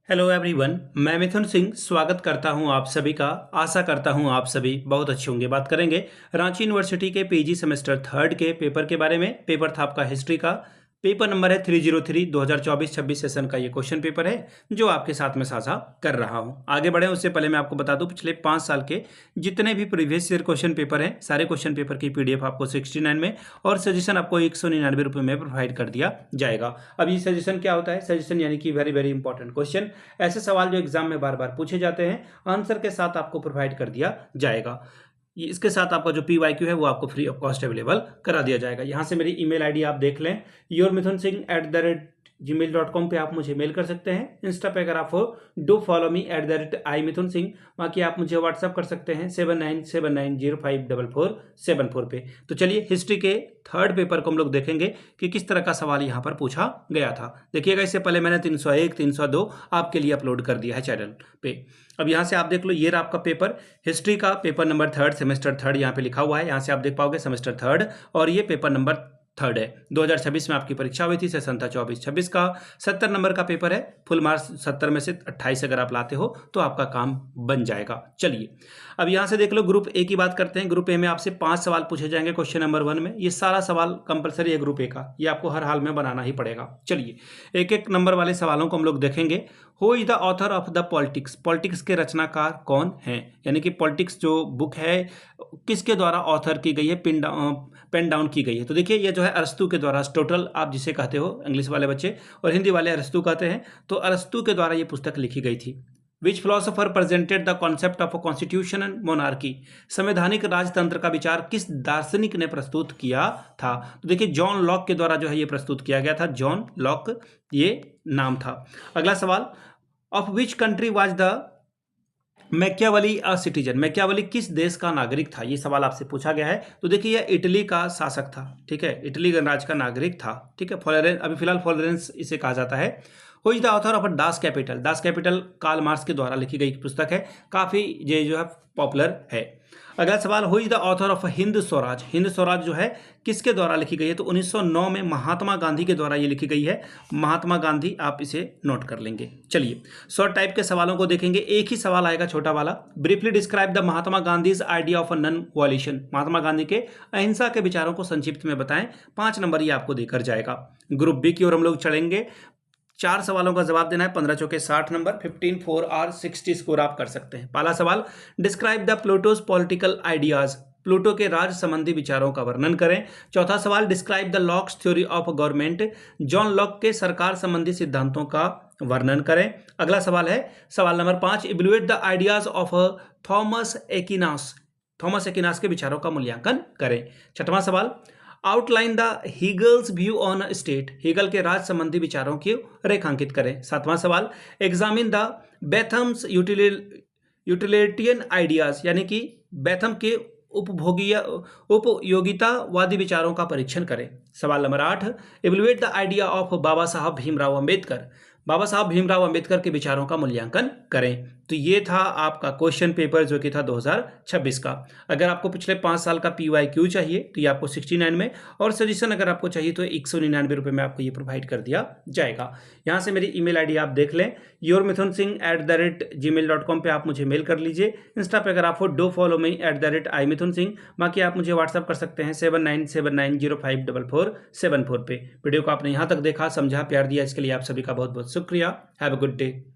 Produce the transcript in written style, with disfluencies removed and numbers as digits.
Hello everyone, मैं मिथुन सिंह स्वागत करता हूं आप सभी का। आशा करता हूं आप सभी बहुत अच्छे होंगे। बात करेंगे रांची यूनिवर्सिटी के पीजी सेमेस्टर थर्ड के पेपर के बारे में। पेपर था आपका हिस्ट्री का। पेपर नंबर है 303 2024-26 सेशन का ये क्वेश्चन पेपर है जो आपके साथ में साझा कर रहा हूं। आगे बढ़े उससे पहले मैं आपको बता दूं पिछले 5 साल के जितने भी प्रीवियस ईयर क्वेश्चन पेपर हैं सारे क्वेश्चन पेपर की पीडीएफ आपको 69 में और सजेशन आपको 199 रुपये में प्रोवाइड कर दिया जाएगा। अब ये सजेशन क्या होता है? सजेशन यानी कि वेरी वेरी इंपॉर्टेंट क्वेश्चन, ऐसे सवाल जो एग्जाम में बार बार पूछे जाते हैं, आंसर के साथ आपको प्रोवाइड कर दिया जाएगा। इसके साथ आपका जो PYQ है वो आपको फ्री ऑफ कॉस्ट अवेलेबल करा दिया जाएगा। यहाँ से मेरी ईमेल आईडी आप देख लें, yourmithunsinh@gmail.com पे आप मुझे मेल कर सकते हैं। इंस्टा पे अगर आप हो डू फॉलो मी @imithunsinh। बाकी आप मुझे व्हाट्सअप कर सकते हैं 7979054474 पे। तो चलिए हिस्ट्री के थर्ड पेपर को हम लोग देखेंगे कि किस तरह का सवाल यहाँ पर पूछा गया था। देखिएगा, इससे पहले मैंने 301 302 आपके लिए अपलोड कर दिया है चैनल पे। अब यहाँ से आप देख लो, ये रहा आपका पेपर हिस्ट्री का, paper number third, semester third यहाँ पे लिखा हुआ है। यहाँ से आप देख पाओगे सेमेस्टर थर्ड, और ये पेपर नंबर थर्ड है। 2026 में आपकी परीक्षा हुई थी, सेशन था 24-26 का। 70 नंबर का पेपर है। फुल मार्क्स 70 में से 28 अगर आप लाते हो तो आपका काम बन जाएगा। चलिए अब यहाँ से देख लो, ग्रुप ए की बात करते हैं। ग्रुप ए में आपसे 5 सवाल पूछे जाएंगे क्वेश्चन नंबर 1 में। ये सारा सवाल कंपलसरी है ग्रुप ए का, ये आपको हर हाल में बनाना ही पड़ेगा। चलिए एक एक नंबर वाले सवालों को हम लोग देखेंगे। Who is the author of the politics? Politics के रचनाकार कौन हैं? यानी कि पॉलिटिक्स जो बुक है किसके द्वारा ऑथर की गई है, पेन डाउन की गई है? तो देखिए ये जो है अरस्तु के द्वारा, टोटल आप जिसे कहते हो इंग्लिश वाले बच्चे और हिंदी वाले अरस्तु कहते हैं, तो अरस्तु के द्वारा ये पुस्तक लिखी गई थी। Which philosopher presented the concept of constitutional monarchy? संवैधानिक राजतंत्र का विचार किस दार्शनिक ने प्रस्तुत किया था? तो देखिए जॉन लॉक के द्वारा जो है ये प्रस्तुत किया गया था। जॉन लॉक ये नाम था। अगला सवाल, of which country was the Machiavelli a citizen? Machiavelli किस देश का नागरिक था? ये सवाल आपसे पूछा गया है। तो देखिए यह इटली का शासक था, ठीक है, इटली गणराज्य का नागरिक था, ठीक है। फ्लोरेंस, अभी फिलहाल फ्लोरेंस इसे कहा जाता है। Who is the author of Das Kapital? Das Kapital Karl Marx के द्वारा लिखी गई पुस्तक है, काफी ये जो है पॉपुलर है। अगला सवाल, who is the author of Hind Swaraj? Hind Swaraj जो है किसके द्वारा लिखी गई है? तो 1909 में महात्मा गांधी के द्वारा ये लिखी गई है। महात्मा गांधी, आप इसे नोट कर लेंगे। चलिए शॉर्ट टाइप के सवालों को देखेंगे। एक ही सवाल आएगा छोटा वाला। Briefly describe the Mahatma Gandhi's idea of non वॉल्यूशन? महात्मा गांधी के अहिंसा के विचारों को संक्षिप्त में बताएं। 5 नंबर ये आपको देकर जाएगा। ग्रुप बी की ओर हम लोग चढ़ेंगे। 4 सवालों का जवाब देना है। 15 चौके 60 नंबर, 15 4 और 60 स्कोर आप कर सकते हैं। पहला सवाल, describe the Plato's political ideas? Plato के राज संबंधी विचारों का वर्णन करें। चौथा सवाल, describe the Locke's theory of government? John Locke के सरकार संबंधी सिद्धांतों का वर्णन करें। अगला सवाल है सवाल नंबर 5, evaluate the ideas of Thomas Aquinas? Thomas Aquinas के विचारों का मूल्यांकन करें। छठवां सवाल, outline the Hegel's view on state? Hegel के राज संबंधी विचारों की रेखांकित करें। 7वां सवाल, examine the Bentham's utilitarian ideas? यानी कि बेथम के उपयोगितावादी विचारों का परीक्षण करें। सवाल नंबर 8, evaluate the idea of Baba Sahab Bhimrao Ambedkar? बाबा साहब भीमराव अंबेडकर के विचारों का मूल्यांकन करें। तो ये था आपका क्वेश्चन पेपर जो कि था 2026 का। अगर आपको पिछले 5 साल का PYQ चाहिए तो ये आपको 69 में, और सजेशन अगर आपको चाहिए तो 199 रुपये में आपको ये प्रोवाइड कर दिया जाएगा। यहाँ से मेरी ईमेल आईडी आप देख लें, yourmithunsinh@gmail.com पे आप मुझे मेल कर लीजिए। इंस्टा पे अगर आप हो डो फॉलो मी @imithunsinh। बाकी आप मुझे व्हाट्सअप कर सकते हैं 7979054474 पे। वीडियो को आपने यहाँ तक देखा, समझा, प्यार दिया, इसके लिए आप सभी का बहुत बहुत शुक्रिया। Have a good day.